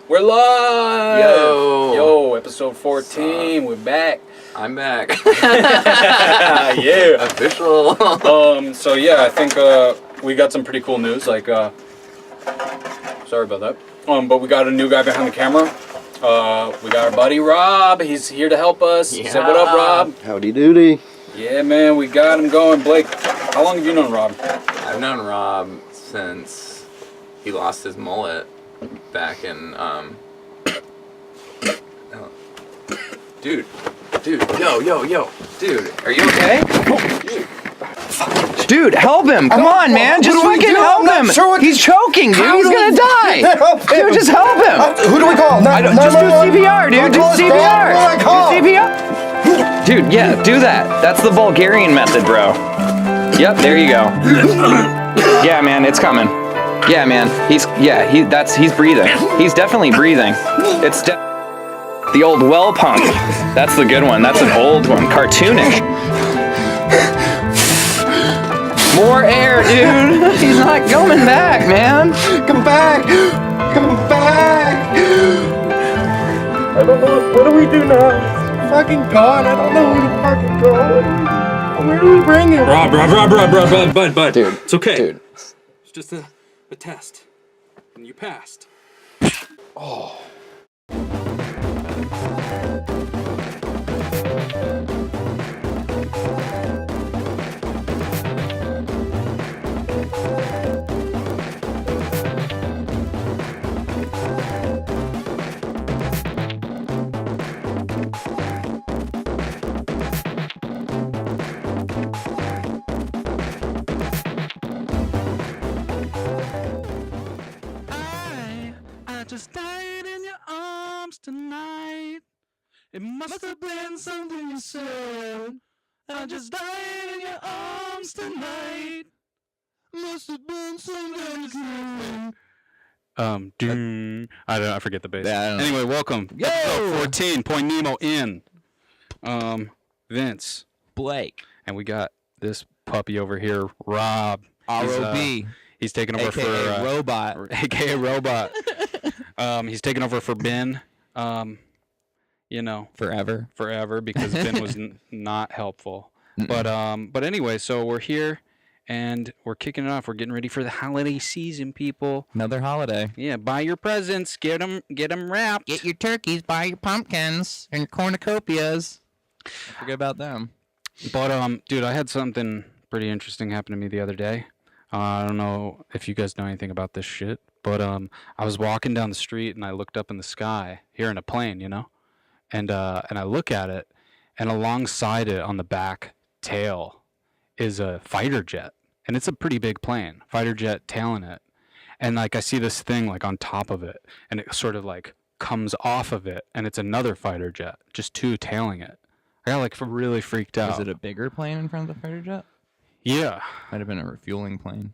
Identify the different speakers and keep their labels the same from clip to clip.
Speaker 1: We're live!
Speaker 2: Yo,
Speaker 1: episode 14, we're back.
Speaker 2: I'm back.
Speaker 1: Yeah.
Speaker 2: Official.
Speaker 1: So yeah, I think we got some pretty cool news, like, sorry about that. But we got a new guy behind the camera. We got our buddy Rob, he's here to help us.
Speaker 2: Yeah.
Speaker 1: Say what up, Rob?
Speaker 3: Howdy doody.
Speaker 1: Yeah, man, we got him going. Blake, how long have you known Rob?
Speaker 2: I've known Rob since he lost his mullet back in, Dude, yo. Dude, are you okay?
Speaker 4: Dude, help him! Come on, man! Just fucking help him! He's choking, dude! He's gonna die! Dude, just help him!
Speaker 3: Who do we call?
Speaker 4: Just do CPR, dude! Do CPR! Do CPR! Dude, yeah, do that. That's the Bulgarian method, bro. Yep, there you go. Yeah, man, it's coming. Yeah, man, he's breathing. He's definitely breathing. It's the old well pump. That's the good one. That's an old one. Cartoonish. More air, dude. He's not coming back, man.
Speaker 3: Come back! Come back! I don't know. What do we do now? It's fucking gone. I don't know who to fucking go. Where do we bring him?
Speaker 1: Rob, bud.
Speaker 4: Dude,
Speaker 1: it's okay.
Speaker 4: Dude.
Speaker 1: It's just a test. And you passed.
Speaker 4: Oh.
Speaker 5: I just died in your arms tonight. It must have been something you said. I just died in your arms tonight. Must have been something you said. I forget the bass.
Speaker 4: Yeah, I don't know.
Speaker 5: Anyway, welcome.
Speaker 4: Yo!
Speaker 5: Episode 14, Point Nemo in. Vince.
Speaker 4: Blake.
Speaker 5: And we got this puppy over here, Rob.
Speaker 4: R.O.B.
Speaker 5: He's taking over
Speaker 4: AKA
Speaker 5: for
Speaker 4: Robot.
Speaker 5: AKA Robot. He's taking over for Ben. Forever because Ben was not helpful. But anyway, so we're here and we're kicking it off. We're getting ready for the holiday season, people.
Speaker 4: Another holiday.
Speaker 5: Yeah, buy your presents, get them wrapped.
Speaker 4: Get your turkeys, buy your pumpkins, and your cornucopias. Don't forget about them.
Speaker 5: But dude, I had something pretty interesting happen to me the other day. I don't know if you guys know anything about this shit, but I was walking down the street and I looked up in the sky, hearing a plane, you know, and I look at it, and alongside it on the back tail is a fighter jet, and it's a pretty big plane, fighter jet tailing it, and like I see this thing like on top of it, and it sort of like comes off of it, and it's another fighter jet, just two tailing it. I got like really freaked out.
Speaker 4: Was it a bigger plane in front of the fighter jet?
Speaker 5: Yeah,
Speaker 4: Might have been a refueling plane.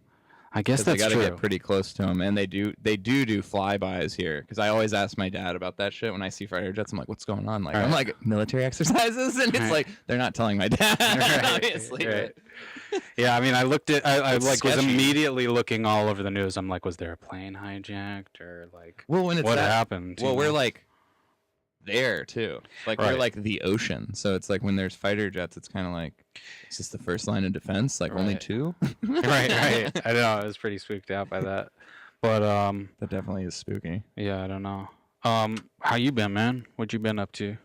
Speaker 5: I guess
Speaker 4: They
Speaker 5: that's
Speaker 4: gotta
Speaker 5: true.
Speaker 4: get pretty close to them, and they do flybys here. Because I always ask my dad about that shit when I see fighter jets. I'm like, "What's going on?" Like,
Speaker 5: Right.
Speaker 4: I'm like, military exercises, and it's
Speaker 5: Right.
Speaker 4: like they're not telling my dad,
Speaker 5: Right,
Speaker 4: obviously.
Speaker 5: right. Yeah, I mean, I looked at, I
Speaker 4: It's
Speaker 5: like was
Speaker 4: sketchy.
Speaker 5: immediately looking all over the news. I'm like, was there a plane hijacked or like,
Speaker 4: Well, when it's
Speaker 5: what
Speaker 4: that,
Speaker 5: happened?
Speaker 4: well,
Speaker 5: you
Speaker 4: we're
Speaker 5: know?
Speaker 4: like there too. Like
Speaker 5: Right.
Speaker 4: we're like the ocean, so it's like when there's fighter jets, it's kind of like, is this the first line of defense? Like only
Speaker 5: Right.
Speaker 4: two?
Speaker 5: right. I know, I was pretty spooked out by that, but
Speaker 4: That definitely is spooky.
Speaker 5: yeah, I don't know. How you been, man? What you been up to?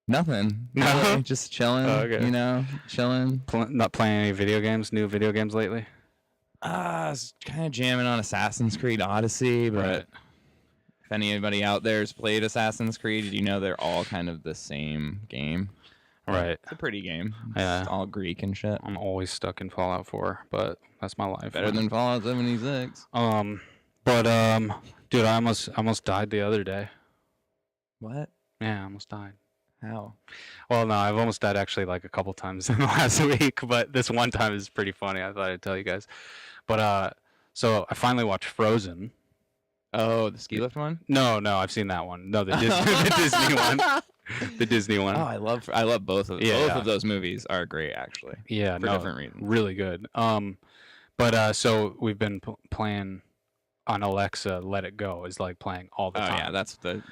Speaker 4: Nothing.
Speaker 5: No?
Speaker 4: Really, just chilling.
Speaker 5: Oh, okay.
Speaker 4: You know, chilling.
Speaker 5: Not playing any video games? New video games lately?
Speaker 4: I was kind of jamming on Assassin's Creed Odyssey, but
Speaker 5: Right.
Speaker 4: if anybody out there has played Assassin's Creed, you know they're all kind of the same game.
Speaker 5: Right.
Speaker 4: It's a pretty game. It's
Speaker 5: Yeah.
Speaker 4: all Greek and shit.
Speaker 5: I'm always stuck in Fallout 4, but that's my life.
Speaker 4: Better than Fallout 76.
Speaker 5: Dude, I almost died the other day.
Speaker 4: What?
Speaker 5: Yeah, I almost died.
Speaker 4: How?
Speaker 5: Well, no, I've almost died actually like a couple times in the last week, but this one time is pretty funny. I thought I'd tell you guys. But so I finally watched Frozen.
Speaker 4: Oh, the ski lift one?
Speaker 5: No, I've seen that one. No, the Disney one. The Disney one.
Speaker 4: Oh, I love both of
Speaker 5: Yeah.
Speaker 4: both of those movies are great actually.
Speaker 5: Yeah,
Speaker 4: for different reasons.
Speaker 5: Really good. So we've been playing on Alexa, "Let It Go" is like playing all the
Speaker 4: Oh
Speaker 5: time.
Speaker 4: yeah, that's the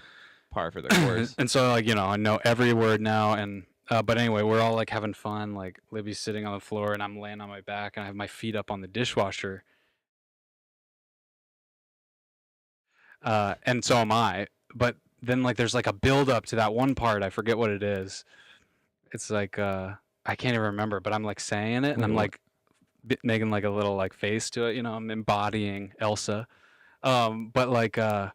Speaker 4: par for the course.
Speaker 5: And so like, I know every word now. And but anyway, we're all like having fun. Like Libby's sitting on the floor and I'm laying on my back and I have my feet up on the dishwasher. And so am I. But then like there's like a build up to that one part. I forget what it is. It's like I can't even remember, but I'm like saying it and I'm like making like a little like face to it. I'm embodying Elsa. But like but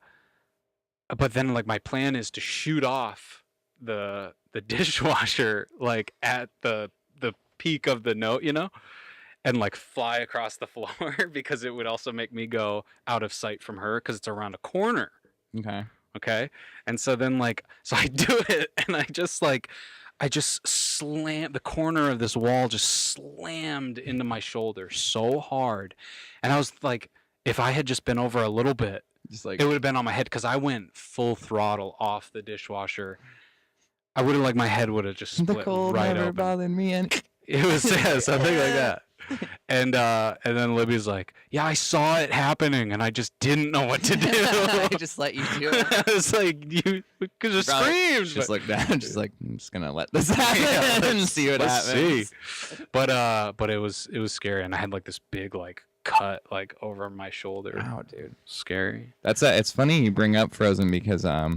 Speaker 5: then like my plan is to shoot off the dishwasher like at the peak of the note, and like fly across the floor because it would also make me go out of sight from her because it's around a corner. Okay. And so then like I do it and I just slammed the corner of this wall, just slammed into my shoulder so hard. And I was like, if I had just been over a little bit,
Speaker 4: Just like
Speaker 5: it would have been on my head because I went full throttle off the dishwasher. I would have my head would have just split
Speaker 4: the cold
Speaker 5: right
Speaker 4: never
Speaker 5: open.
Speaker 4: bothered me, and
Speaker 5: It was something like that. And then Libby's like, "Yeah, I saw it happening, and I just didn't know what to do."
Speaker 4: I just let you do it.
Speaker 5: I was like, "You could have screamed."
Speaker 4: Just like that. Just like, I'm just gonna let this happen and see what
Speaker 5: let's
Speaker 4: happens.
Speaker 5: see. But it was scary, and I had like this big like cut like over my shoulder.
Speaker 4: Wow, dude.
Speaker 5: Scary.
Speaker 4: It's funny you bring up Frozen because I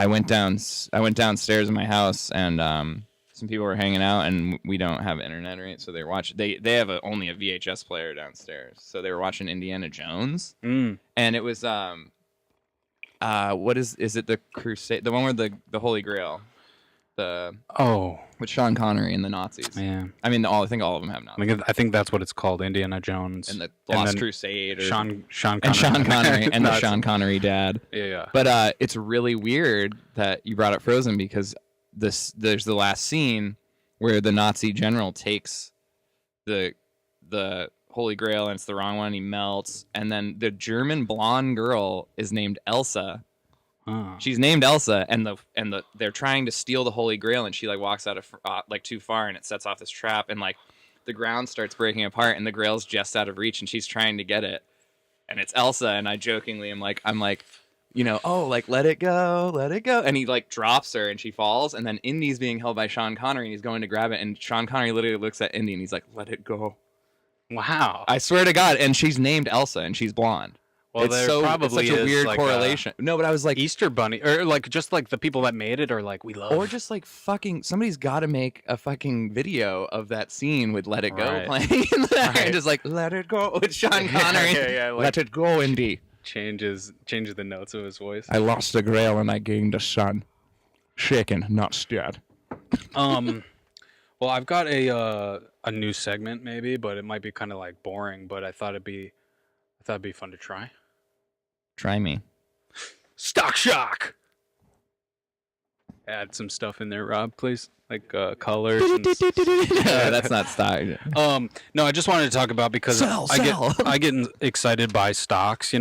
Speaker 4: went downstairs in my house and some people were hanging out and we don't have internet or anything, so they were watching. They have only a VHS player downstairs, so they were watching Indiana Jones, and it was what is it, the Crusade, the one where the Holy Grail, with Sean Connery and the Nazis.
Speaker 5: Yeah.
Speaker 4: I mean, I think all of them have Nazis.
Speaker 5: I think that's what it's called, Indiana Jones
Speaker 4: And the Lost
Speaker 5: then
Speaker 4: Crusade, or
Speaker 5: Sean Connery.
Speaker 4: and Sean Connery and the
Speaker 5: That's-
Speaker 4: Sean Connery dad.
Speaker 5: Yeah.
Speaker 4: But it's really weird that you brought up Frozen because there's the last scene where the Nazi general takes the Holy Grail and it's the wrong one. He melts, and then the German blonde girl is named Elsa. She's named Elsa, and they're trying to steal the Holy Grail, and she like walks out of like too far, and it sets off this trap, and like the ground starts breaking apart, and the Grail's just out of reach, and she's trying to get it, and it's Elsa, and I jokingly am like, oh, like let it go, and he like drops her, and she falls, and then Indy's being held by Sean Connery, and he's going to grab it, and Sean Connery literally looks at Indy, and he's like, let it go.
Speaker 5: Wow.
Speaker 4: I swear to God, and she's named Elsa, and she's blonde.
Speaker 5: Well,
Speaker 4: it's
Speaker 5: there probably
Speaker 4: it's such a
Speaker 5: is
Speaker 4: weird
Speaker 5: like
Speaker 4: correlation. No, but I was like,
Speaker 5: Easter Bunny, or like just like the people that made it, or like we love,
Speaker 4: or just like fucking somebody's got to make a fucking video of that scene with "Let It Go"
Speaker 5: Right.
Speaker 4: playing in there, and just like "Let It Go" with Sean Connery.
Speaker 5: like,
Speaker 4: Let it go, Indy.
Speaker 5: changes the notes of his voice.
Speaker 4: I lost the Grail and I gained a son. Shaken, not stirred.
Speaker 5: Well, I've got a new segment maybe, but it might be kind of like boring. But I thought it'd be fun to try.
Speaker 4: Try me.
Speaker 5: Stock Shock. Add some stuff in there, Rob, please. Like colors. And
Speaker 4: That's not stock.
Speaker 5: No, I just wanted to talk about because I get excited by stocks.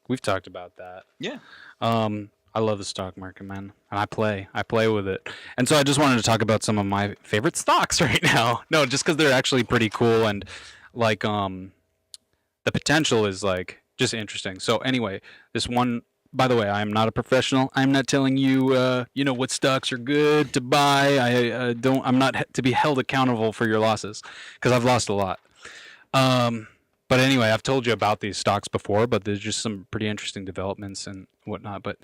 Speaker 5: We've talked about that.
Speaker 4: Yeah.
Speaker 5: I love the stock market, man, and I play with it. And so I just wanted to talk about some of my favorite stocks right now. No, just because they're actually pretty cool and like the potential is like just interesting. So anyway, this one. By the way, I am not a professional. I'm not telling you, what stocks are good to buy. I'm not to be held accountable for your losses because I've lost a lot. But anyway, I've told you about these stocks before, but there's just some pretty interesting developments and whatnot. But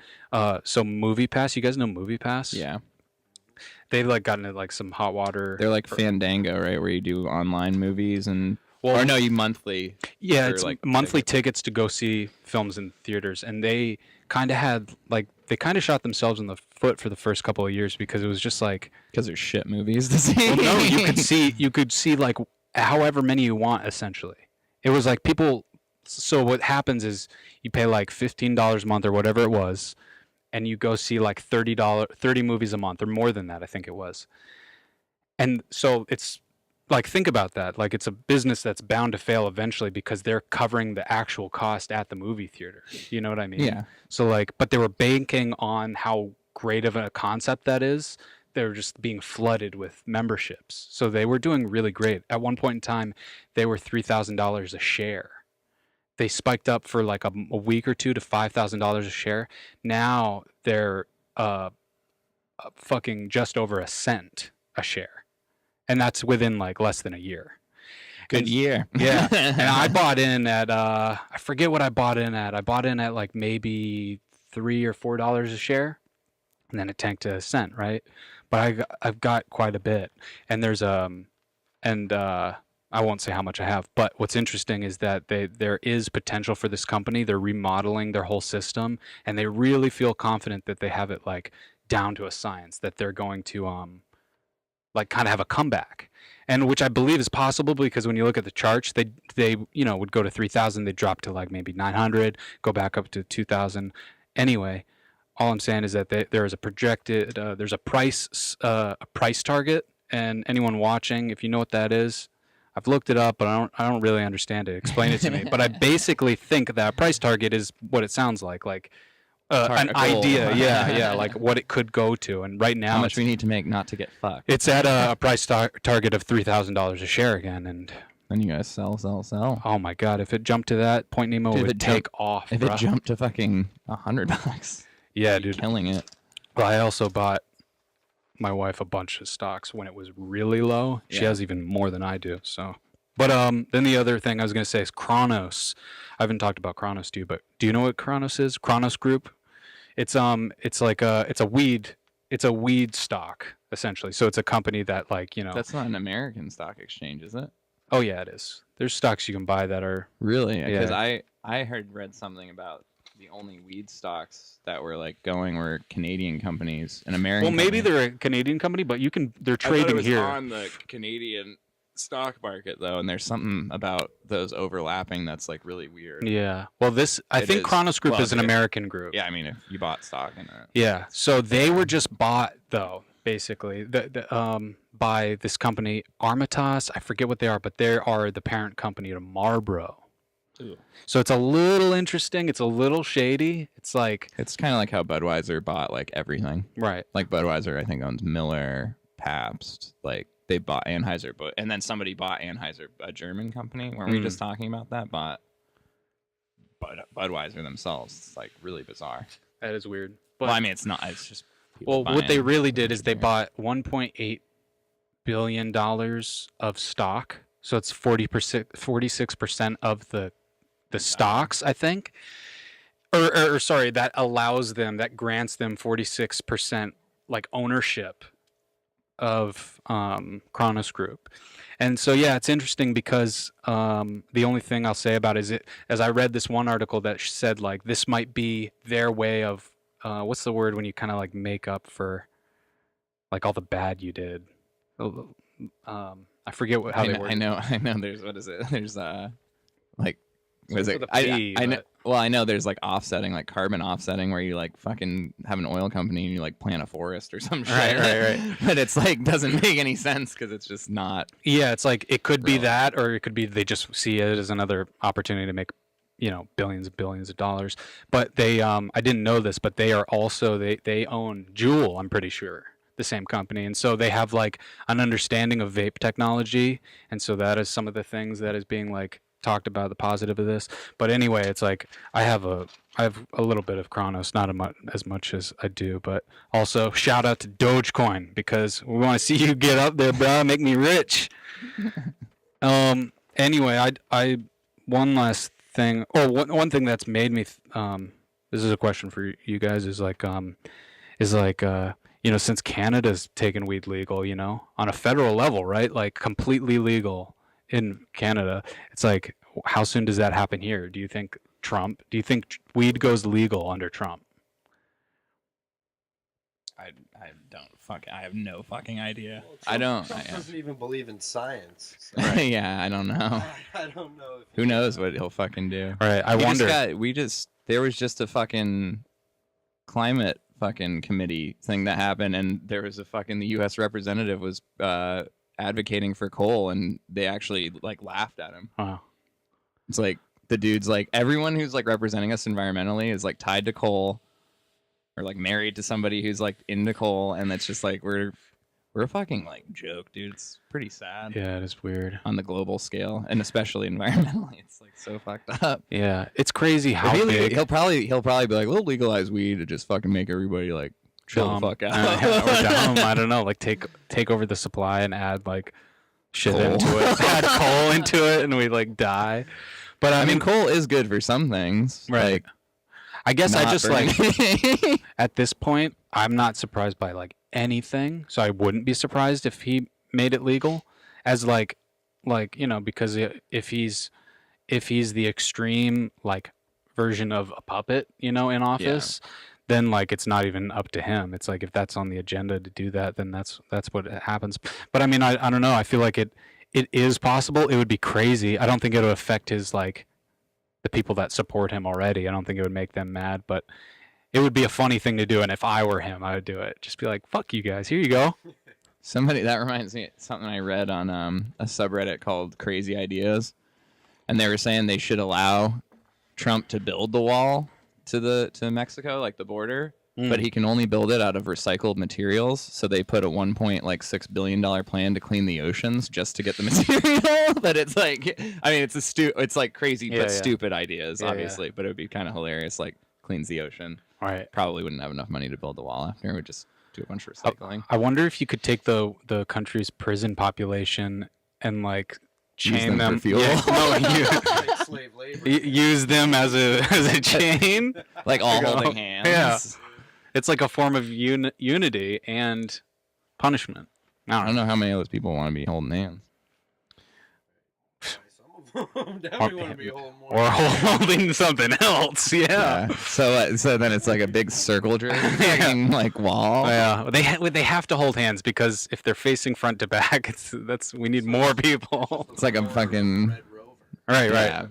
Speaker 5: so MoviePass, you guys know MoviePass?
Speaker 4: Yeah.
Speaker 5: They've like gotten into like some hot water.
Speaker 4: They're like Fandango, right? Where you do online movies and. Or no, you monthly.
Speaker 5: Yeah, it's
Speaker 4: like
Speaker 5: monthly tickets to go see films in theaters, and they kind of shot themselves in the foot for the first couple of years because it was just like
Speaker 4: because there's shit movies to see.
Speaker 5: Well, no, you could see like however many you want essentially. It was like people. So what happens is you pay like $15 a month or whatever it was, and you go see like $30 movies a month or more than that, I think it was. And so it's. Like, think about that. Like, it's a business that's bound to fail eventually because they're covering the actual cost at the movie theater. You know what I mean?
Speaker 4: Yeah.
Speaker 5: So, like, but they were banking on how great of a concept that is. They were just being flooded with memberships. So they were doing really great. At one point in time, they were $3,000 a share. they spiked up for like a week or two to $5,000 a share. Now they're fucking just over a cent a share, and that's within like less than a year.
Speaker 4: Good year.
Speaker 5: Yeah, and I bought in at I forget what I bought in at. I bought in at like maybe $3 or $4 a share, and then it tanked to a cent, right? But I've got quite a bit, and there's I won't say how much I have, but what's interesting is that there is potential for this company. They're remodeling their whole system, and they really feel confident that they have it like down to a science, that they're going to like kind of have a comeback, and which I believe is possible because when you look at the charts, they would go to 3,000, they drop to like maybe 900, go back up to 2,000. Anyway, all I'm saying is that there is a projected there's a price target, and anyone watching, if you know what that is, I've looked it up, but I don't really understand it. Explain it to me. But I basically think that price target is what it sounds like an idea, yeah, like what it could go to. And right now,
Speaker 4: how much we need to make not to get fucked.
Speaker 5: It's at a price target of $3,000 a share again, and
Speaker 4: then you guys sell.
Speaker 5: Oh my god, if it jumped to that, Point Nemo would take off.
Speaker 4: If it jumped to fucking $100,
Speaker 5: yeah, dude,
Speaker 4: killing it.
Speaker 5: Well, I also bought my wife a bunch of stocks when it was really low. She has even more than I do. So, but then the other thing I was gonna say is Kronos. I haven't talked about Kronos to you, but do you know what Kronos is? Kronos Group. It's like it's a weed stock essentially. So it's a company that
Speaker 4: That's not an American stock exchange, is it?
Speaker 5: Oh yeah, it is. There's stocks you can buy that are
Speaker 4: really, because I read something about the only weed stocks that were like going were Canadian companies and American.
Speaker 5: Well, maybe they're a Canadian company, but they're trading
Speaker 4: I thought it was
Speaker 5: here
Speaker 4: on the Canadian stock market though, and there's something about those overlapping that's like really weird.
Speaker 5: Yeah. Well, I think Kronos Group is an American group.
Speaker 4: Yeah, I mean, if you bought stock in it.
Speaker 5: Yeah. So they were just bought though, basically, by this company Armitage. I forget what they are, but they are the parent company to Marlboro. Ooh. So it's a little interesting. It's a little shady. It's kind
Speaker 4: of like how Budweiser bought like everything.
Speaker 5: Right.
Speaker 4: Like Budweiser, I think, owns Miller, Pabst. Like they bought Anheuser, and then somebody bought Anheuser, a German company. Weren't we just talking about that? Bought Budweiser themselves. It's like really bizarre.
Speaker 5: That is weird. But,
Speaker 4: well, I mean, it's not. It's just.
Speaker 5: Well, what they really did is they bought $1.8 billion of stock. So it's 46% of the stocks, I think. Or sorry, that grants them 46% like ownership of Kronos Group. And so yeah, it's interesting because the only thing I'll say about it is as I read this one article that said like this might be their way of what's the word when you kind of like make up for like all the bad you did. I forget how they word it.
Speaker 4: I know. There's what is it? There's like what is it?
Speaker 5: I
Speaker 4: know. Well, I know there's like offsetting, like carbon offsetting, where you like fucking have an oil company and you like plant a forest or some shit.
Speaker 5: Right.
Speaker 4: But it's like doesn't make any sense because it's just not.
Speaker 5: Yeah, it's like it could be that, or it could be they just see it as another opportunity to make billions and billions of dollars. But they I didn't know this, but they are also they own Juul, I'm pretty sure. The same company, and so they have like an understanding of vape technology, and so that is some of the things that is being like talked about, the positive of this. But anyway, it's like I have a little bit of Kronos, not as much as I do, but also shout out to Dogecoin because we want to see you get up there, bro, make me rich. Anyway, I one last thing, one thing that's made me this is a question for you guys, is since Canada's taken weed legal, on a federal level, right? Like completely legal in Canada. It's like, how soon does that happen here? Do you think weed goes legal under Trump?
Speaker 4: I have no fucking idea.
Speaker 3: Well, Trump doesn't even believe in science. So.
Speaker 4: Yeah, I don't know.
Speaker 3: I don't know.
Speaker 4: Who knows what he'll fucking do?
Speaker 5: All right, I wonder.
Speaker 4: There was just a fucking climate fucking committee thing that happened, and there was the U.S. representative was advocating for coal, and they actually like laughed at him.
Speaker 5: Wow.
Speaker 4: It's like the dude's like, everyone who's like representing us environmentally is like tied to coal or like married to somebody who's like into coal, and it's just like we're We're a fucking like joke, dude. It's pretty sad.
Speaker 5: Yeah, it is weird.
Speaker 4: On the global scale, and especially environmentally, it's like so fucked up.
Speaker 5: Yeah, it's crazy how big.
Speaker 4: He'll probably be like, we'll legalize weed to just fucking make everybody like chill the fuck out.
Speaker 5: Or dumb, I don't know. Like take over the supply and add like shit
Speaker 4: Coal.
Speaker 5: into it. Add coal into it, and we like die. But
Speaker 4: I mean, coal is good for some things,
Speaker 5: right?
Speaker 4: Like,
Speaker 5: I guess I
Speaker 4: not
Speaker 5: just
Speaker 4: burning.
Speaker 5: like at this point, I'm not surprised by like anything, so I wouldn't be surprised if he made it legal, as like you know, because if he's the extreme like version of a puppet, you know, in office, then like it's not even up to him. It's like if that's on the agenda to do that, then that's what happens. But I mean, I don't know. I feel like it is possible. It would be crazy. I don't think it would affect his like the people that support him already. I don't think it would make them mad, but it would be a funny thing to do. And if I were him, I would do it. Just be like, fuck you guys. Here you go.
Speaker 4: That reminds me of something I read on a subreddit called Crazy Ideas, and they were saying they should allow Trump to build the wall to Mexico, like the border, but he can only build it out of recycled materials. So they put a $1.6 billion plan to clean the oceans just to get the material. But it's like, I mean, it's like crazy, stupid ideas, obviously. But it would be kind of hilarious. Like cleans the ocean.
Speaker 5: Right.
Speaker 4: Probably wouldn't have enough money to build the wall after. It would just do a bunch of recycling.
Speaker 5: I wonder if you could take the country's prison population and like chain them
Speaker 4: for fuel.
Speaker 5: Yeah,
Speaker 3: Like slave labor.
Speaker 5: use them as a chain.
Speaker 4: Like all holding hands.
Speaker 5: Yeah. It's like a form of unity and punishment.
Speaker 4: I don't know how many of those people want to be holding hands.
Speaker 3: Some of them definitely want to be holding more.
Speaker 5: Or holding something else. Yeah.
Speaker 4: So then it's like a big circle jerk, like wall.
Speaker 5: Yeah. They have to hold hands because if they're facing front to back, we need more people.
Speaker 4: It's like a fucking
Speaker 3: Red Rover.
Speaker 5: Right.
Speaker 4: Yeah.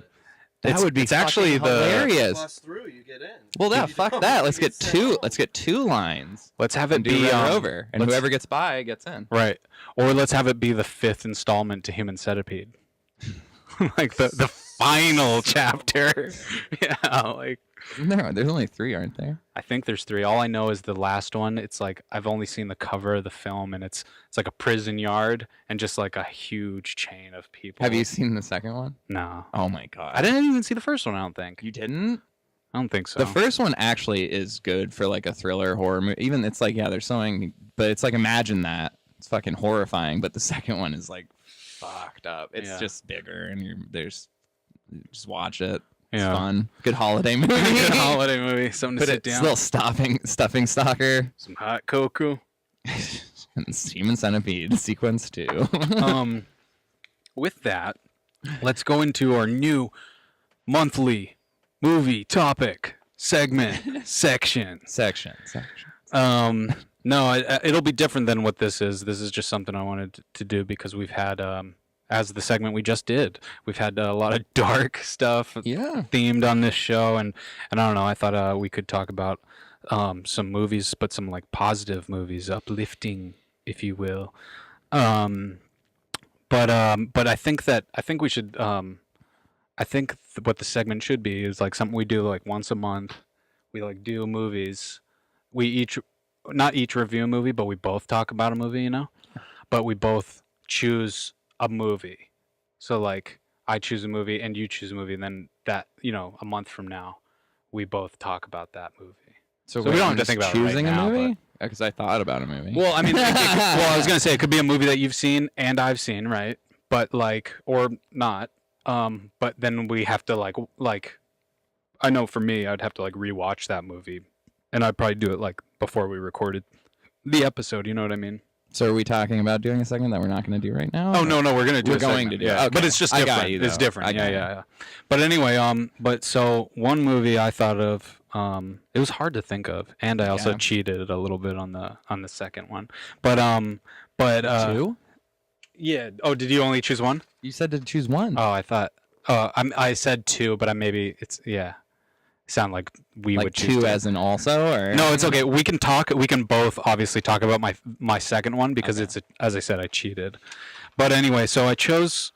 Speaker 4: That would be
Speaker 5: it's actually
Speaker 4: hilarious.
Speaker 3: Bust through, you get in.
Speaker 4: Well, fuck that. Let's get two lines.
Speaker 5: Let's have it
Speaker 4: And do
Speaker 5: be
Speaker 4: Red Rover, and whoever gets by gets in.
Speaker 5: Right. Or let's have it be the 5th installment to Human Centipede. Like the final chapter. Yeah, like
Speaker 4: There's only 3, aren't there?
Speaker 5: I think there's 3. All I know is the last one. It's like I've only seen the cover of the film, and it's like a prison yard and just like a huge chain of people.
Speaker 4: Have you seen the second one?
Speaker 5: No.
Speaker 4: Oh my god.
Speaker 5: I didn't even see the first one. I don't think.
Speaker 4: You didn't?
Speaker 5: I don't think so.
Speaker 4: The first one actually is good for like a thriller horror movie. Even it's like there's something, but it's like imagine that it's fucking horrifying. But the second one is like fucked up. It's just bigger, and just watch it. It's fun. Good holiday movie.
Speaker 5: Good holiday movie. Something to sit down.
Speaker 4: Little stuffing stalker.
Speaker 5: Some hot cocoa.
Speaker 4: And Human Centipede sequence 2.
Speaker 5: With that, let's go into our new monthly movie topic segment section. No, it'll be different than what this is. This is just something I wanted to do because we've had, as the segment we just did, we've had a lot of dark stuff themed on this show, and I don't know. I thought we could talk about some movies, but some like positive movies, uplifting, if you will. But I think we should. I think what the segment should be is like something we do like once a month. We like do movies. We not each review a movie, but we both talk about a movie, you know? But we both choose a movie. So like I choose a movie and you choose a movie, and then that, you know, a month from now, we both talk about that movie. So we don't have to think about
Speaker 4: choosing
Speaker 5: it right
Speaker 4: a
Speaker 5: now,
Speaker 4: movie? Because I thought about a movie.
Speaker 5: Well, I mean, I was gonna say it could be a movie that you've seen and I've seen, right? But like, or not. But then we have to like, I know for me, I'd have to like rewatch that movie, and I'd probably do it like before we recorded the episode. You know what I mean?
Speaker 4: So are we talking about doing a segment that we're not going to do right now?
Speaker 5: Oh no, we're gonna do.
Speaker 4: We're going to do.
Speaker 5: Yeah,
Speaker 4: Okay.
Speaker 5: but it's just
Speaker 4: I
Speaker 5: different.
Speaker 4: got you,
Speaker 5: It's
Speaker 4: though.
Speaker 5: different.
Speaker 4: I got
Speaker 5: Yeah. But anyway, but so one movie I thought of. It was hard to think of, and I also cheated a little bit on the second one. But
Speaker 4: 2?
Speaker 5: Yeah. Oh, did you only choose one?
Speaker 4: You said to choose one.
Speaker 5: Oh, I thought. I said 2, but sound like we
Speaker 4: like
Speaker 5: would choose
Speaker 4: 2
Speaker 5: to.
Speaker 4: as in also, or
Speaker 5: No, it's okay. We can talk. We can both obviously talk about my second one because it's as I said, I cheated. But anyway, so I chose.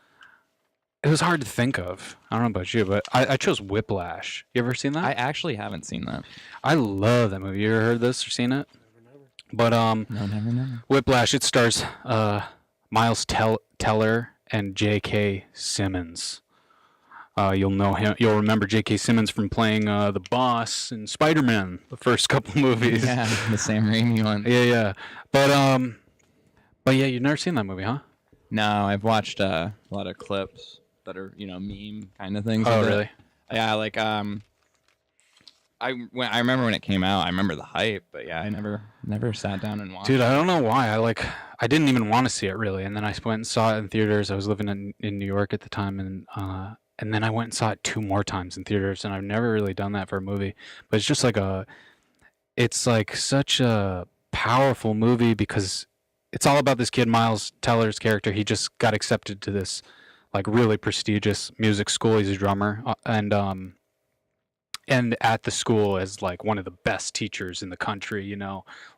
Speaker 5: It was hard to think of. I don't know about you, but I chose Whiplash. You ever seen that?
Speaker 4: I actually haven't seen that.
Speaker 5: I love that movie. You ever heard this or seen it?
Speaker 3: Never.
Speaker 5: But
Speaker 4: No, never know.
Speaker 5: Whiplash. It stars Miles Teller and J.K. Simmons. You'll know him. You'll remember J.K. Simmons from playing the boss in Spider-Man, the first couple movies.
Speaker 4: Yeah, the Sam Raimi one.
Speaker 5: Yeah. But yeah, you've never seen that movie, huh?
Speaker 4: No, I've watched a lot of clips that are, meme kind of things.
Speaker 5: Oh,
Speaker 4: of it.
Speaker 5: really?
Speaker 4: Yeah, like I remember when it came out. I remember the hype, but yeah, I never sat down and watched.
Speaker 5: Dude, I don't know why. I didn't even want to see it really, and then I went and saw it in theaters. I was living in New York at the time, and then I went and saw it 2 more times in theaters, and I've never really done that for a movie. But it's just it's like such a powerful movie because it's all about this kid, Miles Teller's character. He just got accepted to this like really prestigious music school. He's a drummer, and at the school as like one of the best teachers in the country,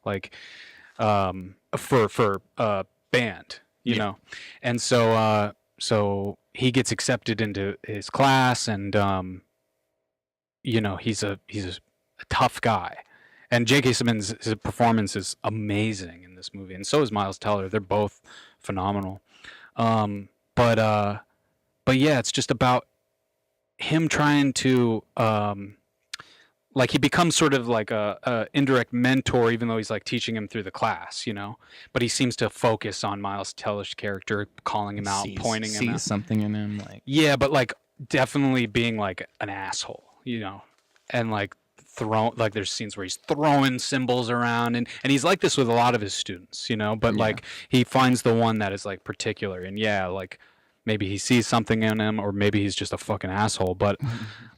Speaker 5: like for band, you know. And so he gets accepted into his class, and he's a tough guy. And J.K. Simmons, his performance is amazing in this movie, and so is Miles Teller. They're both phenomenal. But yeah, it's just about him trying to like he becomes sort of like a indirect mentor, even though he's like teaching him through the class, But he seems to focus on Miles Teller's character, calling him out, pointing him out.
Speaker 4: Sees something in him, like
Speaker 5: Yeah, but like definitely being like an asshole, and like there's scenes where he's throwing symbols around, and he's like this with a lot of his students, but like he finds the one that is like particular, and like maybe he sees something in him, or maybe he's just a fucking asshole. But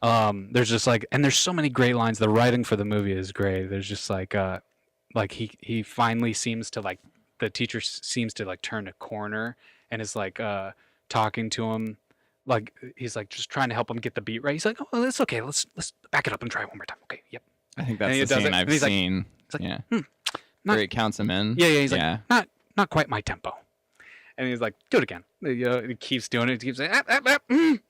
Speaker 5: there's just like, and there's so many great lines. The writing for the movie is great. There's just like he finally seems to like, the teacher seems to like turn a corner and is like talking to him. Like he's like just trying to help him get the beat right. He's like, oh, that's okay. Let's back it up and try it one more time. Okay, yep.
Speaker 4: I think that's the scene I've seen.
Speaker 5: Like,
Speaker 4: where he counts him in.
Speaker 5: Yeah. He's like, not quite my tempo. And he's like, do it again. He keeps doing it. He keeps saying,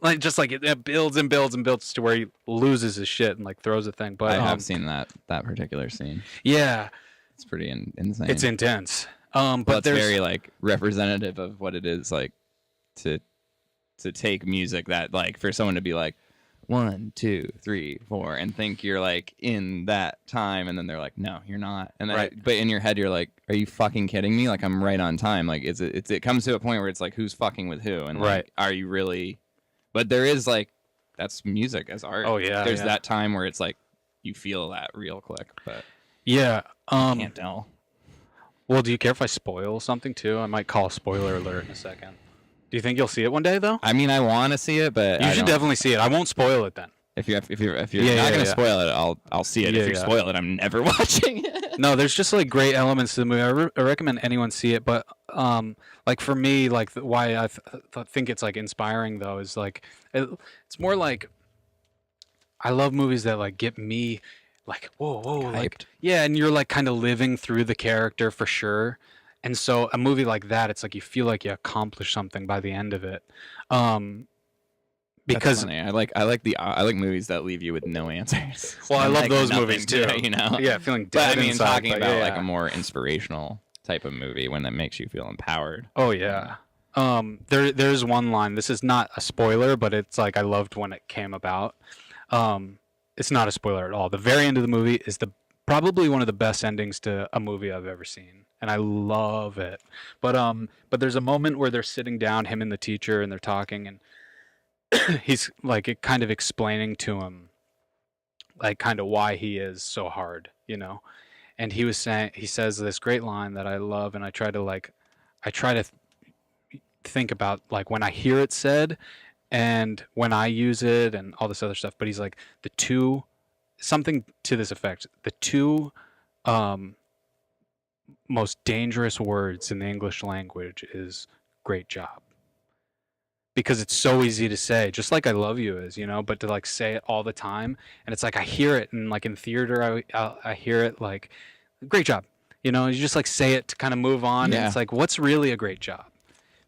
Speaker 5: like just like it builds and builds and builds to where he loses his shit and like throws a thing. But
Speaker 4: I have seen that particular scene.
Speaker 5: Yeah,
Speaker 4: it's pretty insane.
Speaker 5: It's intense.
Speaker 4: But it's very like representative of what it is like to take music that like for someone to be like 1, 2, 3, 4 and think you're like in that time, and then they're like, no, you're not. And then,
Speaker 5: right.
Speaker 4: But in your head you're like, are you fucking kidding me? Like I'm right on time. Like it comes to a point where it's like, who's fucking with who? And like, are you really? But there is like, that's music as art.
Speaker 5: Oh yeah.
Speaker 4: There's that time where it's like you feel that real quick, but
Speaker 5: yeah,
Speaker 4: I can't tell.
Speaker 5: Well, do you care if I spoil something too? I might call a spoiler alert in a second. Do you think you'll see it one day though?
Speaker 4: I mean, I want to see it, but
Speaker 5: you should definitely see it. I won't spoil it then.
Speaker 4: If you're not gonna spoil it, I'll see it. If you spoil it, I'm never watching it.
Speaker 5: No, there's just like great elements to the movie. I recommend anyone see it, but like for me, like why I think it's like inspiring though is like it's more like I love movies that like get me like whoa, like yeah, and you're like kind of living through the character for sure. And so a movie like that, it's like you feel like you accomplish something by the end of it. Because
Speaker 4: I like movies that leave you with no answers.
Speaker 5: Well, I love
Speaker 4: like
Speaker 5: those movies too.
Speaker 4: Yeah,
Speaker 5: feeling dead.
Speaker 4: But I mean,
Speaker 5: inside,
Speaker 4: talking about like
Speaker 5: yeah.
Speaker 4: a more inspirational type of movie when that makes you feel empowered.
Speaker 5: Oh yeah. There's one line. This is not a spoiler, but it's like I loved when it came about. It's not a spoiler at all. The very end of the movie is probably one of the best endings to a movie I've ever seen, and I love it. But there's a moment where they're sitting down, him and the teacher, and they're talking, and he's like kind of explaining to him like kind of why he is so hard, And he says this great line that I love, and I try to think about like when I hear it said and when I use it and all this other stuff. But he's like something to this effect. The two most dangerous words in the English language is great job. Because it's so easy to say, just like I love you is, but to like say it all the time. And it's like I hear it, and like in theater, I hear it like, great job. You just like say it to kind of move on.
Speaker 4: Yeah.
Speaker 5: And it's like, what's really a great job?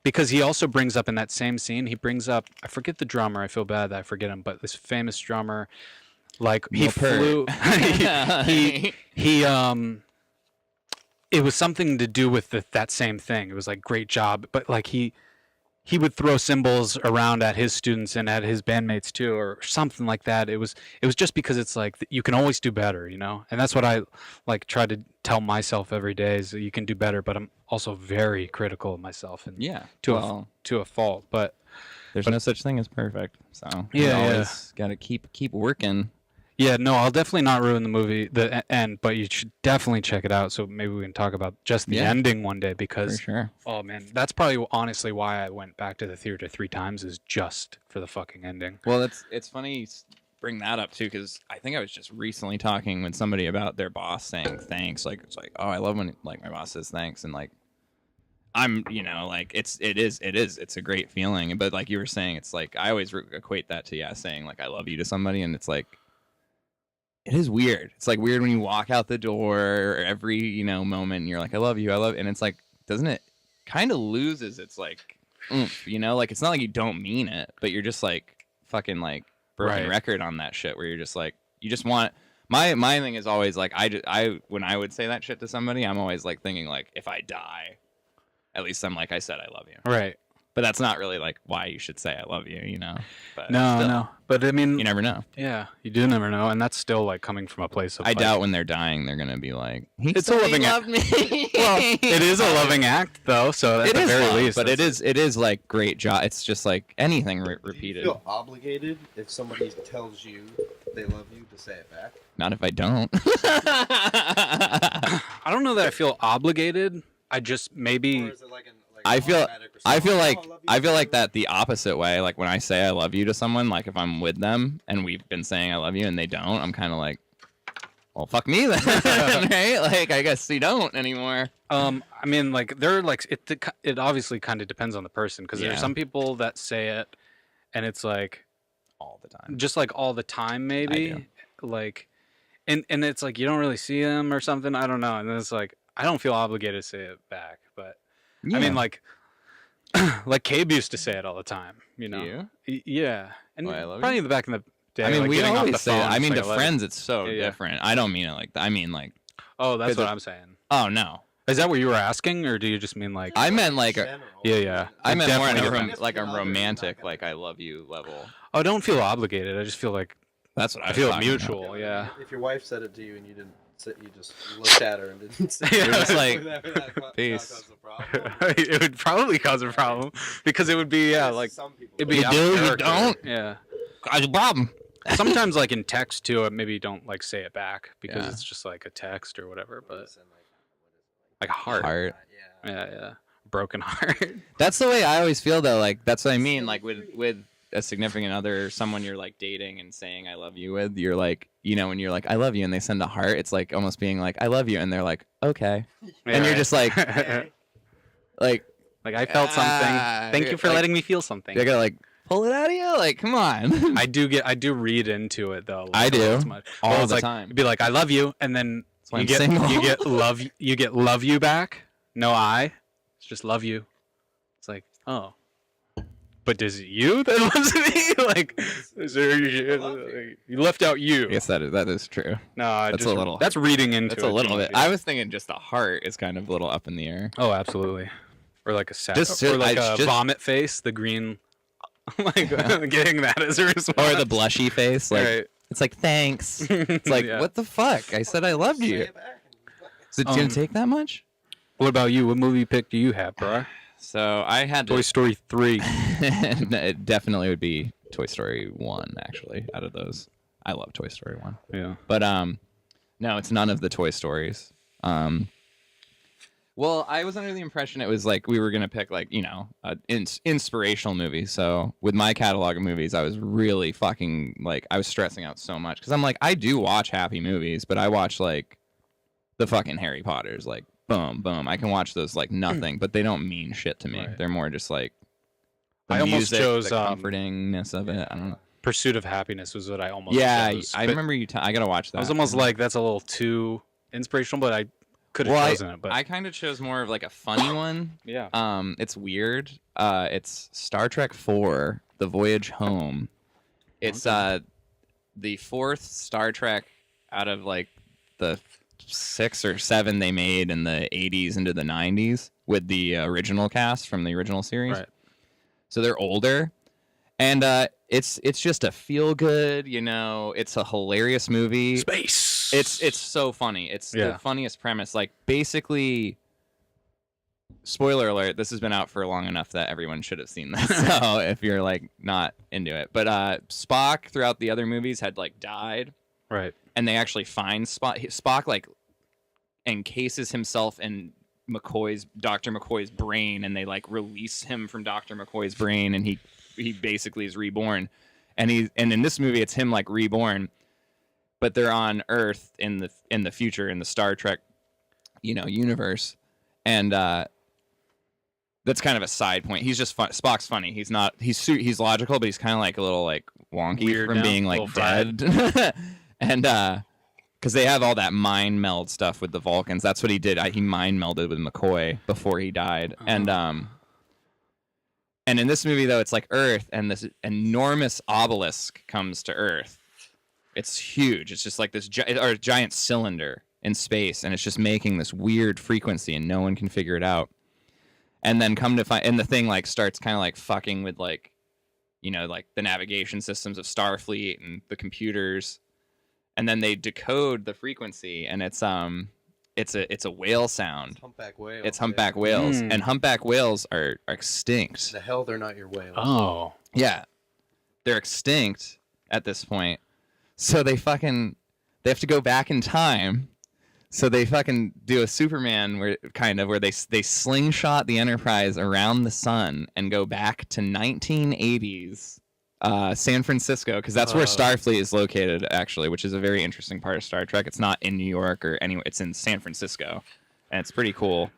Speaker 5: Because he also brings up in that same scene, he brings up, I forget the drummer, I feel bad that I forget him, but this famous drummer, like he flew, it was something to do with that same thing. It was like, great job, but like he would throw symbols around at his students and at his bandmates too, or something like that. It was just because it's like you can always do better, you know. And that's what I like try to tell myself every day is that you can do better. But I'm also very critical of myself and to a fault. But
Speaker 4: there's no such thing as perfect. So you
Speaker 5: Yeah,
Speaker 4: always gotta keep working.
Speaker 5: yeah, no, I'll definitely not ruin the movie, the end, but you should definitely check it out. So maybe we can talk about just the ending one day
Speaker 4: For
Speaker 5: because,
Speaker 4: sure.
Speaker 5: oh man, that's probably honestly why I went back to the theater 3 times is just for the fucking ending.
Speaker 4: Well, it's funny you bring that up too, because I think I was just recently talking with somebody about their boss saying thanks. Like it's like, oh, I love when like my boss says thanks, and like I'm, you know, like it's a great feeling. But like you were saying, it's like I always equate that to saying like I love you to somebody, and it's like. It is weird. It's like weird when you walk out the door or every, you know, moment and you're like, I love you, and it's like, doesn't it kind of loses its like oomph, you know? Like it's not like you don't mean it, but you're just like fucking like broken record on that shit where you're just like, you just want my thing is always like I when I would say that shit to somebody, I'm always like thinking like if I die, at least I'm like I said I love you.
Speaker 5: Right.
Speaker 4: But that's not really like why you should say I love you, you know. But
Speaker 5: No. But I mean,
Speaker 4: you never know.
Speaker 5: Yeah, you do never know, and that's still like coming from a place of.
Speaker 4: I
Speaker 5: like,
Speaker 4: doubt when they're dying they're gonna be like,
Speaker 5: it's a loving act. Well, it is a loving act though, so at the very least.
Speaker 4: But it is like great job. It's just like anything repeated.
Speaker 3: Do you feel obligated if somebody tells you they love you to say it back?
Speaker 4: Not if I don't.
Speaker 5: I don't know that I feel obligated. I just maybe.
Speaker 3: Or is it like
Speaker 4: I feel
Speaker 3: automatic
Speaker 4: like that the opposite way. Like when I say I love you to someone, like if I'm with them and we've been saying I love you and they don't, I'm kind of like, well, fuck me then, right? Like I guess you don't anymore.
Speaker 5: I mean, like they're like it obviously kind of depends on the person because there are some people that say it, and it's like
Speaker 4: all the time,
Speaker 5: just like all the time, maybe like, and it's like you don't really see them or something. I don't know, and then it's like I don't feel obligated to say it back, but. I mean, like Cabe used to say it all the time, you know. Yeah, and
Speaker 4: I love
Speaker 5: probably
Speaker 4: you?
Speaker 5: in the back in the day.
Speaker 4: I mean,
Speaker 5: like,
Speaker 4: we
Speaker 5: getting off
Speaker 4: always
Speaker 5: the
Speaker 4: say.
Speaker 5: phone,
Speaker 4: I mean,
Speaker 5: like,
Speaker 4: to friends, it's so different. I don't mean it like that. I mean, like.
Speaker 5: Oh, that's what I'm saying.
Speaker 4: Oh no.
Speaker 5: Is that what you were asking, or do you just mean like?
Speaker 4: I meant like.
Speaker 5: Yeah.
Speaker 4: I meant more
Speaker 5: definitely
Speaker 4: like a romantic, like I love you level.
Speaker 5: Oh, I don't feel obligated. I just feel like
Speaker 4: that's what
Speaker 5: I feel mutual. Yeah.
Speaker 3: If your wife said it to you and you didn't, you just looked at her and didn't say
Speaker 4: You're just like,
Speaker 3: peace.
Speaker 5: It would probably cause a problem because it would be like it'd be
Speaker 4: you do, you don't.
Speaker 5: Yeah.
Speaker 4: Cause a problem.
Speaker 5: Sometimes like in text too, maybe don't like say it back because it's just like a text or whatever. But like a heart. Yeah. Broken heart.
Speaker 4: That's the way I always feel though. Like that's what I mean. Like with a significant other, someone you're like dating and saying I love you with, you're like, you know, when you're like I love you and they send a heart, it's like almost being like I love you and they're like okay, and you're just like like
Speaker 5: I felt something. Thank you for letting me feel something.
Speaker 4: They're gonna like pull it out of you. Like come on.
Speaker 5: I do read into it though.
Speaker 4: I do all the
Speaker 5: like,
Speaker 4: time.
Speaker 5: It'd be like I love you, and then you get love you back. No I. It's just love you. It's like oh. But is it you that loves me? Like, is there, you left out you.
Speaker 4: I guess that is true.
Speaker 5: No, that's reading into it.
Speaker 4: That's a little bit. I was thinking just a heart is kind of a little up in the air.
Speaker 5: Oh, absolutely. Or like a vomit face, the green, like getting that as a response.
Speaker 4: Or the blushy face, like it's like thanks. It's like what the fuck? I said I loved you. So it didn't take that much.
Speaker 5: What about you? What movie pick do you have, bro?
Speaker 4: So I had
Speaker 5: Toy Story 3.
Speaker 4: It definitely would be Toy Story 1, actually, out of those. I love Toy Story 1.
Speaker 5: Yeah.
Speaker 4: But no, it's none of the Toy Stories. Well, I was under the impression it was like we were going to pick like, you know, inspirational movies. So with my catalog of movies, I was really fucking like I was stressing out so much because I'm like I do watch happy movies, but I watch like the fucking Harry Potters, like boom, boom. I can watch those like nothing, but they don't mean shit to me. Right. They're more just like the
Speaker 5: I almost
Speaker 4: music,
Speaker 5: chose
Speaker 4: the comfortingness of it. I don't know.
Speaker 5: Pursuit of Happiness was what I almost chose.
Speaker 4: I remember you. I gotta watch that.
Speaker 5: I was almost like that's a little too inspirational, but I could have chosen it. But
Speaker 4: I kind of chose more of like a funny one.
Speaker 5: Yeah.
Speaker 4: It's weird. It's Star Trek IV: The Voyage Home. It's the fourth Star Trek out of like the 6 or 7 they made in the 80s into the 90s with the original cast from the original series.
Speaker 5: Right.
Speaker 4: So they're older, and it's just a feel good, it's a hilarious movie.
Speaker 5: Space.
Speaker 4: It's so funny. It's the funniest premise. Like, basically, spoiler alert, this has been out for long enough that everyone should have seen this. So if you're like not into it, but Spock throughout the other movies had like died,
Speaker 5: Right.
Speaker 4: and they actually find Spock like encases himself in Dr. McCoy's brain, and they like release him from Dr. McCoy's brain, and he basically is reborn. And in this movie it's him like reborn, but they're on Earth in the future in the Star Trek universe. And that's kind of a side point. He's just fun. Spock's funny. He's he's logical, but he's kind of like a little like wonky
Speaker 5: Weird
Speaker 4: from
Speaker 5: now,
Speaker 4: being like dead. And because they have all that mind meld stuff with the Vulcans. That's what he did. He mind melded with McCoy before he died. And in this movie, though, it's like Earth, and this enormous obelisk comes to Earth. It's huge. It's just like this giant cylinder in space, and it's just making this weird frequency, and no one can figure it out. And then come to find, and the thing like starts kind of like fucking with like, like the navigation systems of Starfleet and the computers. And then they decode the frequency, and it's a whale sound.
Speaker 3: It's humpback whales.
Speaker 4: It's humpback whales, and humpback whales are extinct.
Speaker 3: The hell, they're not your whales.
Speaker 5: Oh.
Speaker 4: Yeah, they're extinct at this point. So they have to go back in time. So they fucking do a Superman where they slingshot the Enterprise around the sun and go back to 1980s. San Francisco, because that's where Starfleet is located, actually, which is a very interesting part of Star Trek. It's not in New York or anywhere; it's in San Francisco, and it's pretty cool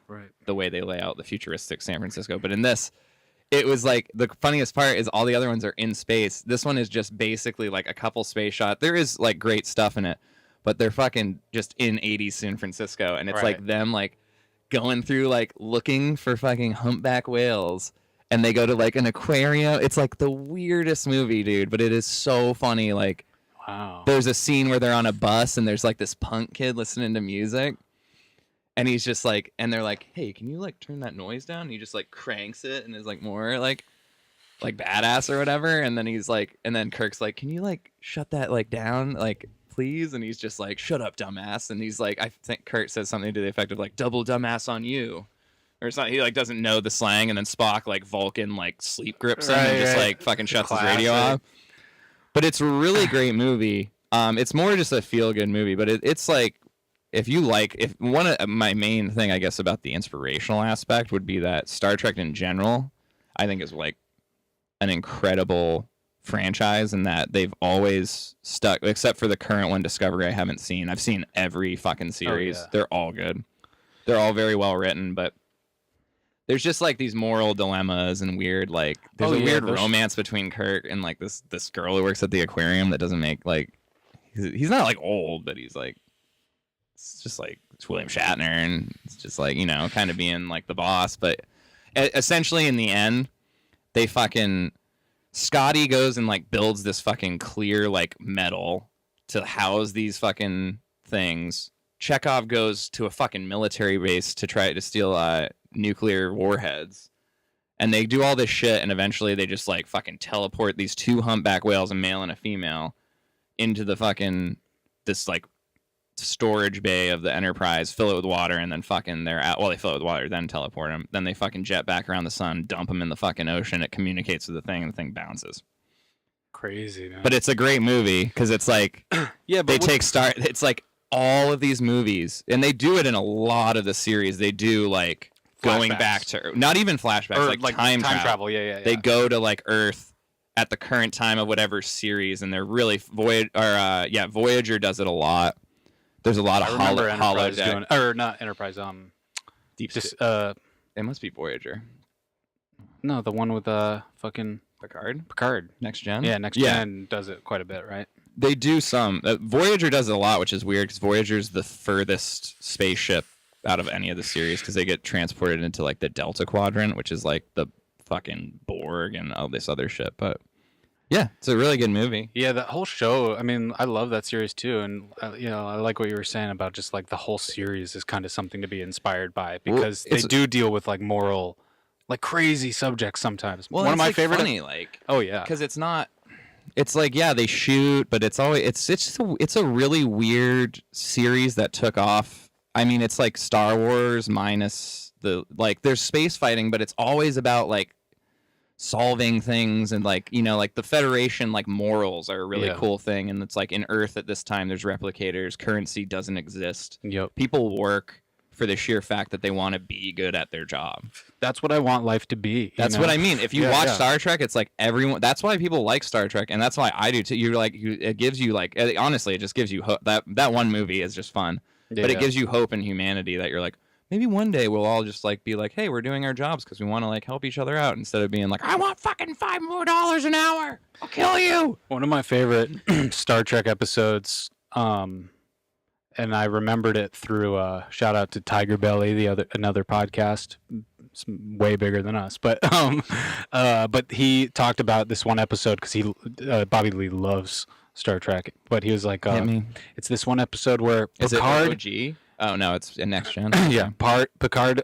Speaker 4: the way they lay out the futuristic San Francisco. But in this, it was like the funniest part is all the other ones are in space. This one is just basically like a couple space shots. There is like great stuff in it, but they're fucking just in 80s San Francisco, and it's like them like going through like looking for fucking humpback whales. And they go to like an aquarium. It's like the weirdest movie, dude, but it is so funny. Like,
Speaker 5: wow.
Speaker 4: There's a scene where they're on a bus and there's like this punk kid listening to music. And he's just like, and they're like, hey, can you like turn that noise down? And he just like cranks it and is like more like badass or whatever. And then he's like, and then Kirk's like, can you like shut that like down? Like, please? And he's just like, shut up, dumbass. And he's like, I think Kirk says something to the effect of like, double dumbass on you. Or it's not, he like doesn't know the slang, and then Spock like Vulcan like sleep grips him and just like fucking shuts his radio off. But it's a really great movie. It's more just a feel good movie, but it's like if one of my main thing I guess about the inspirational aspect would be that Star Trek in general I think is like an incredible franchise, and that they've always stuck, except for the current one, Discovery. I haven't seen. I've seen every fucking series. Oh, yeah. They're all good. They're all very well written, but there's just like these moral dilemmas and weird like there's a weird romance between Kirk and like this girl who works at the aquarium that doesn't make like he's not like old, but he's like it's just like it's William Shatner, and it's just like kind of being like the boss. But essentially in the end they fucking Scotty goes and like builds this fucking clear like metal to house these fucking things. Chekhov goes to a fucking military base to try to steal nuclear warheads, and they do all this shit, and eventually they just like fucking teleport these two humpback whales, a male and a female, into the fucking this like storage bay of the Enterprise, fill it with water, and then fucking they're out. Well, they fill it with water, then teleport them, then they fucking jet back around the sun, dump them in the fucking ocean. It communicates with the thing, and the thing bounces.
Speaker 5: Crazy, man.
Speaker 4: But it's a great movie because it's like it's like all of these movies, and they do it in a lot of the series. They do like going back to not even flashbacks, or like time travel.
Speaker 5: Yeah.
Speaker 4: They go to like Earth at the current time of whatever series, and they're really Voyager does it a lot. There's a lot of holodeck,
Speaker 5: or not Enterprise.
Speaker 4: Deep.
Speaker 5: It
Speaker 4: must be Voyager.
Speaker 5: No, the one with fucking Picard.
Speaker 4: Next Gen.
Speaker 5: Yeah, Next Gen does it quite a bit, right?
Speaker 4: They do some. Voyager does it a lot, which is weird because Voyager's the furthest spaceship out of any of the series because they get transported into like the Delta Quadrant, which is like the fucking Borg and all this other shit. But Yeah, it's a really good movie.
Speaker 5: Yeah, that whole show. I mean, I love that series too, and I like what you were saying about just like the whole series is kind of something to be inspired by because they do deal with like moral, like crazy subjects sometimes.
Speaker 4: Well,
Speaker 5: one of my
Speaker 4: like
Speaker 5: favorite.
Speaker 4: Funny, like
Speaker 5: oh yeah,
Speaker 4: because it's not. It's like they shoot, but it's always it's a really weird series that took off. I mean, it's like Star Wars minus the like. There's space fighting, but it's always about like solving things and like like the Federation, like morals are a really cool thing, and it's like in Earth at this time there's replicators, currency doesn't exist.
Speaker 5: Yep.
Speaker 4: People work for the sheer fact that they want to be good at their job.
Speaker 5: That's what I want life to be.
Speaker 4: That's what I mean. If you watch Star Trek, it's like everyone. That's why people like Star Trek, and that's why I do too. You're like, it gives you like, honestly, it just gives you hope. That one movie is just fun, but it gives you hope in humanity that you're like, maybe one day we'll all just like be like, hey, we're doing our jobs because we want to like help each other out instead of being like, I want fucking $5 more an hour. I'll kill you.
Speaker 5: One of my favorite Star Trek episodes, and I remembered it through shout out to Tiger Belly, another podcast. It's way bigger than us, but he talked about this one episode because Bobby Lee loves Star Trek, but he was like, it's this one episode where Picard.
Speaker 4: Is it OG? Oh no, it's in Next Gen.
Speaker 5: Yeah, Picard.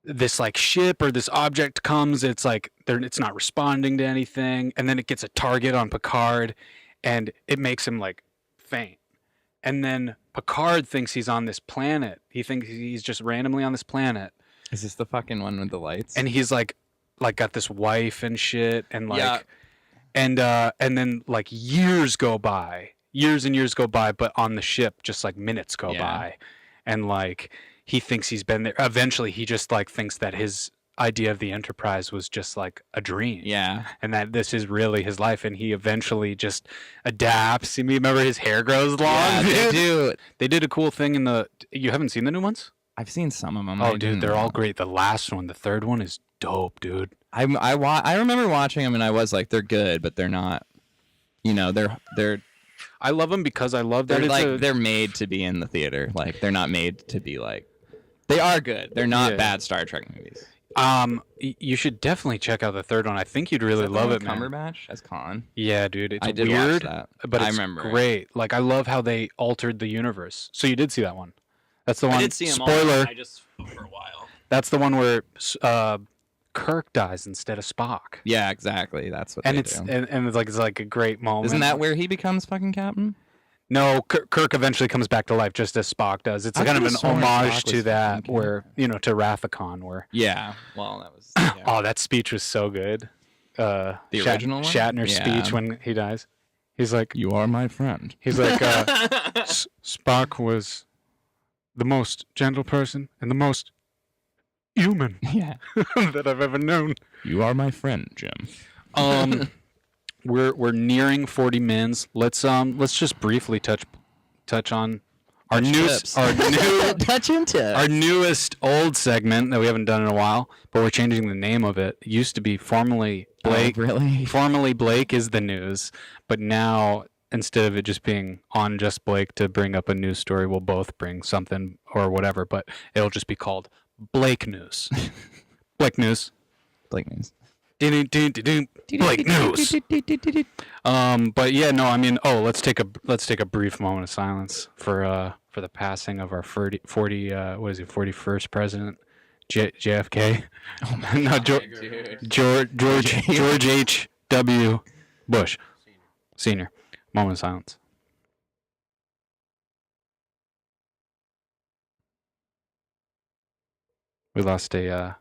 Speaker 5: This like ship or this object comes. It's like it's not responding to anything, and then it gets a target on Picard, and it makes him like faint. And then Picard thinks he's on this planet. He thinks he's just randomly on this planet.
Speaker 4: Is this the fucking one with the lights?
Speaker 5: And he's like got this wife and shit, and like, and then like years and years go by, but on the ship, just like minutes go by, and like he thinks he's been there. Eventually, he just like thinks that his idea of the Enterprise was just like a dream.
Speaker 4: Yeah,
Speaker 5: and that this is really his life, and he eventually just adapts. You remember his hair grows long?
Speaker 4: Yeah, they do.
Speaker 5: They did a cool thing in the. You haven't seen the new ones?
Speaker 4: I've seen some of them.
Speaker 5: Oh, dude, they're all great. The last one, the third one, is dope, dude.
Speaker 4: I remember watching them, and I was like, they're good, but they're not. They're.
Speaker 5: I love them because I love that
Speaker 4: they're like they're made to be in the theater. Like they're not made to be like. They are good. They're not bad Star Trek movies.
Speaker 5: You should definitely check out the third one. I think you'd really love it, man.
Speaker 4: Cumberbatch as Khan.
Speaker 5: Yeah, dude. It's
Speaker 4: I did
Speaker 5: weird,
Speaker 4: watch that,
Speaker 5: but
Speaker 4: I
Speaker 5: it's
Speaker 4: remember
Speaker 5: great. Like I love how they altered the universe. So you did see that one. That's the one.
Speaker 4: I did see him.
Speaker 5: Spoiler.
Speaker 4: I just for a while.
Speaker 5: That's the one where Kirk dies instead of Spock.
Speaker 4: Yeah, exactly. That's what.
Speaker 5: And
Speaker 4: they
Speaker 5: it's
Speaker 4: do.
Speaker 5: and it's like a great moment.
Speaker 4: Isn't that where he becomes fucking captain?
Speaker 5: No, Kirk eventually comes back to life just as Spock does. It's kind of an homage to that, where to Wrath of Khan, where
Speaker 4: yeah. Well, that was. Yeah.
Speaker 5: Oh, that speech was so good.
Speaker 4: The original one?
Speaker 5: Shatner's speech when he dies. He's like,
Speaker 4: "You are my friend."
Speaker 5: He's like, Spock was the most gentle person and the most human that I've ever known.
Speaker 4: You are my friend, Jim.
Speaker 5: We're nearing 40 mins. Let's just briefly touch on our newest old segment that we haven't done in a while, but we're changing the name of it. It used to be formerly Blake.
Speaker 4: Oh, really?
Speaker 5: Formerly Blake is the news, but now instead of it just being on just Blake to bring up a news story, we'll both bring something or whatever, but it'll just be called Blake News. Blake News.
Speaker 4: Blake News.
Speaker 5: Blake News. But yeah, no, I mean, let's take a brief moment of silence for the passing of our 41st president, JFK.
Speaker 4: Oh my
Speaker 5: no, George H.W. Bush, Senior. Moment of silence. We lost a.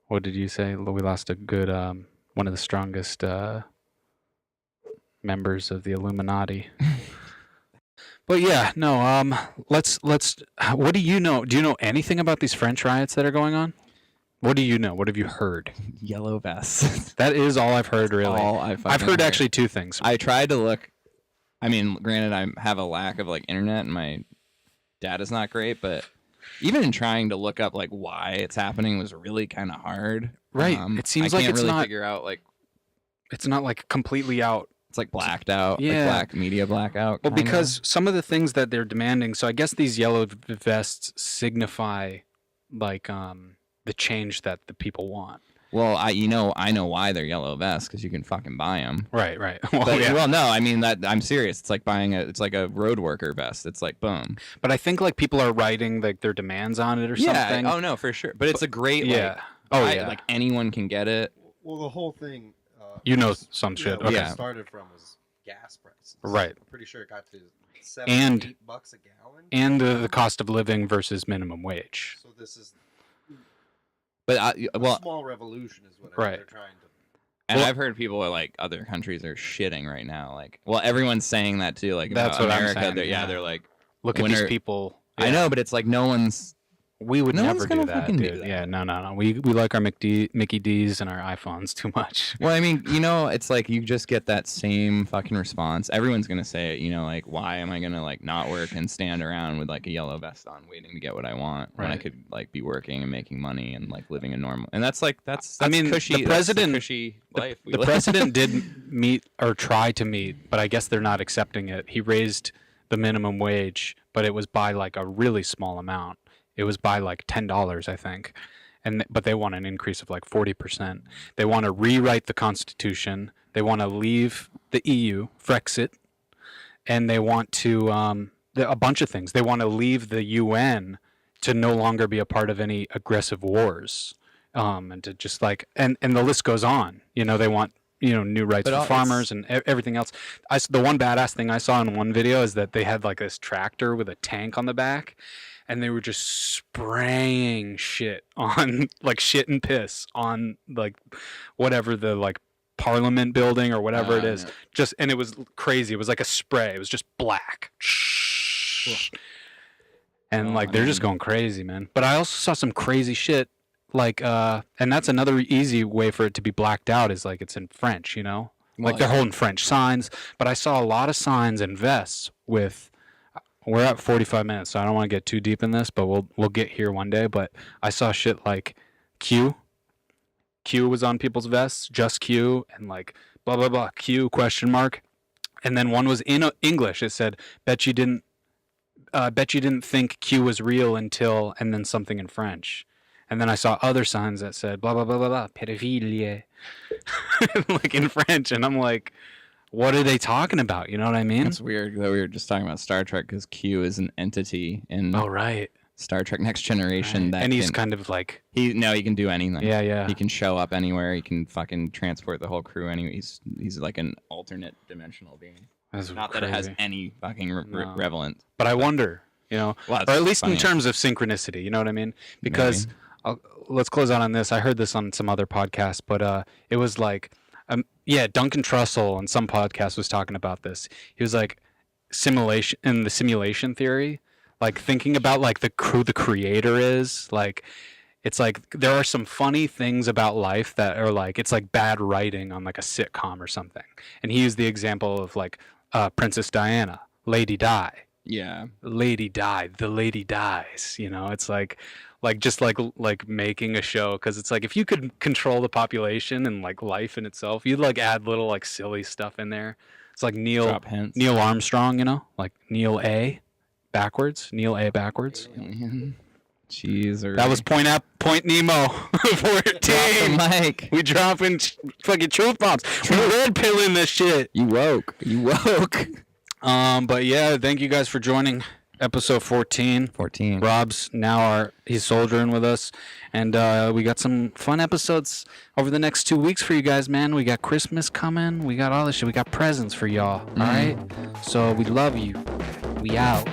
Speaker 5: What did you say? We lost a good one of the strongest members of the Illuminati. But yeah, no. Let's. What do you know? Do you know anything about these French riots that are going on? What do you know? What have you heard?
Speaker 4: Yellow vests.
Speaker 5: That is all I've heard, really. I've heard actually two things.
Speaker 4: I tried to look. I mean, granted, I have a lack of like internet, and my data's not great, but even in trying to look up like why it's happening was really kind of hard.
Speaker 5: Right. It seems like
Speaker 4: I can't
Speaker 5: it's
Speaker 4: really
Speaker 5: not
Speaker 4: figure out like
Speaker 5: it's not like completely out.
Speaker 4: It's like blacked out.
Speaker 5: Yeah.
Speaker 4: Like black media blackout.
Speaker 5: Well, because some of the things that they're demanding. So I guess these yellow vests signify like the change that the people want.
Speaker 4: Well, I know why they're yellow vests because you can fucking buy them.
Speaker 5: Right.
Speaker 4: Well, no, I mean that I'm serious. It's like it's like a road worker vest. It's like boom.
Speaker 5: But I think like people are writing like their demands on it or something.
Speaker 4: Oh no, for sure. But it's a great like anyone can get it.
Speaker 3: Well, the whole thing.
Speaker 5: Some shit.
Speaker 3: Where
Speaker 5: Okay.
Speaker 3: it started from was gas prices.
Speaker 5: Right.
Speaker 3: I'm pretty sure it got to $7
Speaker 5: And-
Speaker 3: or $8 a gallon.
Speaker 5: And the cost of living versus minimum wage.
Speaker 3: So this is
Speaker 4: But
Speaker 3: a small revolution is what
Speaker 5: Right.
Speaker 3: they're trying to.
Speaker 4: And I've heard people are like other countries are shitting right now. Like, well, everyone's saying that too. Like,
Speaker 5: That's what I'm
Speaker 4: America,
Speaker 5: saying,
Speaker 4: they're like,
Speaker 5: Look at these people.
Speaker 4: I know, but it's like no one's.
Speaker 5: We would
Speaker 4: No
Speaker 5: never
Speaker 4: one's
Speaker 5: do
Speaker 4: gonna
Speaker 5: that,
Speaker 4: fucking do
Speaker 5: dude.
Speaker 4: that.
Speaker 5: Yeah, no. We like our Mickey D's and our iPhones too much.
Speaker 4: Well, I mean, it's like you just get that same fucking response. Everyone's gonna say it. Like, why am I gonna like not work and stand around with like a yellow vest on, waiting to get what I want when I
Speaker 5: Right.
Speaker 4: could like be working and making money and like living a normal. And that's
Speaker 5: I mean,
Speaker 4: cushy.
Speaker 5: the president,
Speaker 4: that's the cushy life. we
Speaker 5: the
Speaker 4: live.
Speaker 5: president did meet or try to meet, but I guess they're not accepting it. He raised the minimum wage, but it was by like a really small amount. It was by like $10, I think, but they want an increase of like 40%. They want to rewrite the Constitution. They want to leave the EU, Frexit, and they want to a bunch of things. They want to leave the UN to no longer be a part of any aggressive wars, and to just like and the list goes on. They want new rights for farmers and everything else. The one badass thing I saw in one video is that they had like this tractor with a tank on the back, and they were just spraying shit on like shit and piss on like whatever the like Parliament building or whatever it is.
Speaker 4: Yeah.
Speaker 5: And it was crazy. It was like a spray. It was just black. And like they're just going crazy, man. But I also saw some crazy shit. Like, and that's another easy way for it to be blacked out is like it's in French, like they're holding French signs. But I saw a lot of signs and vests with. We're at 45 minutes, so I don't want to get too deep in this, but we'll get here one day. But I saw shit like Q was on people's vests, just Q, and like blah blah blah Q ? And then one was in English. It said, bet you didn't think Q was real until, and then something in French. And then I saw other signs that said blah blah blah blah blah pedophilia, like in French, and I'm like, what are they talking about? You know what I mean?
Speaker 4: It's weird that we were just talking about Star Trek because Q is an entity in Star Trek Next Generation.
Speaker 5: Right. And he's kind of like
Speaker 4: he can do anything.
Speaker 5: Yeah.
Speaker 4: He can show up anywhere. He can fucking transport the whole crew anywhere. He's like an alternate dimensional being.
Speaker 5: That's
Speaker 4: Not
Speaker 5: crazy.
Speaker 4: that it has any fucking relevance.
Speaker 5: But I wonder,
Speaker 4: Well,
Speaker 5: or at least in terms of synchronicity. You know what I mean? Because let's close out on this. I heard this on some other podcast, but it was like. Duncan Trussell on some podcast was talking about this. He was like simulation theory, like thinking about like who the creator is. Like it's like there are some funny things about life that are like it's like bad writing on like a sitcom or something. And he used the example of like Princess Diana, Lady Di.
Speaker 4: Yeah.
Speaker 5: Lady died. The lady dies. It's like just like making a show, because it's like if you could control the population and like life in itself, you'd like add little like silly stuff in there. It's like Neil Armstrong, like Neil A backwards.
Speaker 4: Jeez,
Speaker 5: that was Point Nemo 14.
Speaker 4: Mike,
Speaker 5: we dropping fucking truth bombs. We're red pilling this shit.
Speaker 4: You woke.
Speaker 5: But yeah, thank you guys for joining episode 14. Rob's he's soldiering with us, and we got some fun episodes over the next 2 weeks for you guys, man. We got Christmas coming. We got all this shit. We got presents for y'all. All right. So we love you. We out.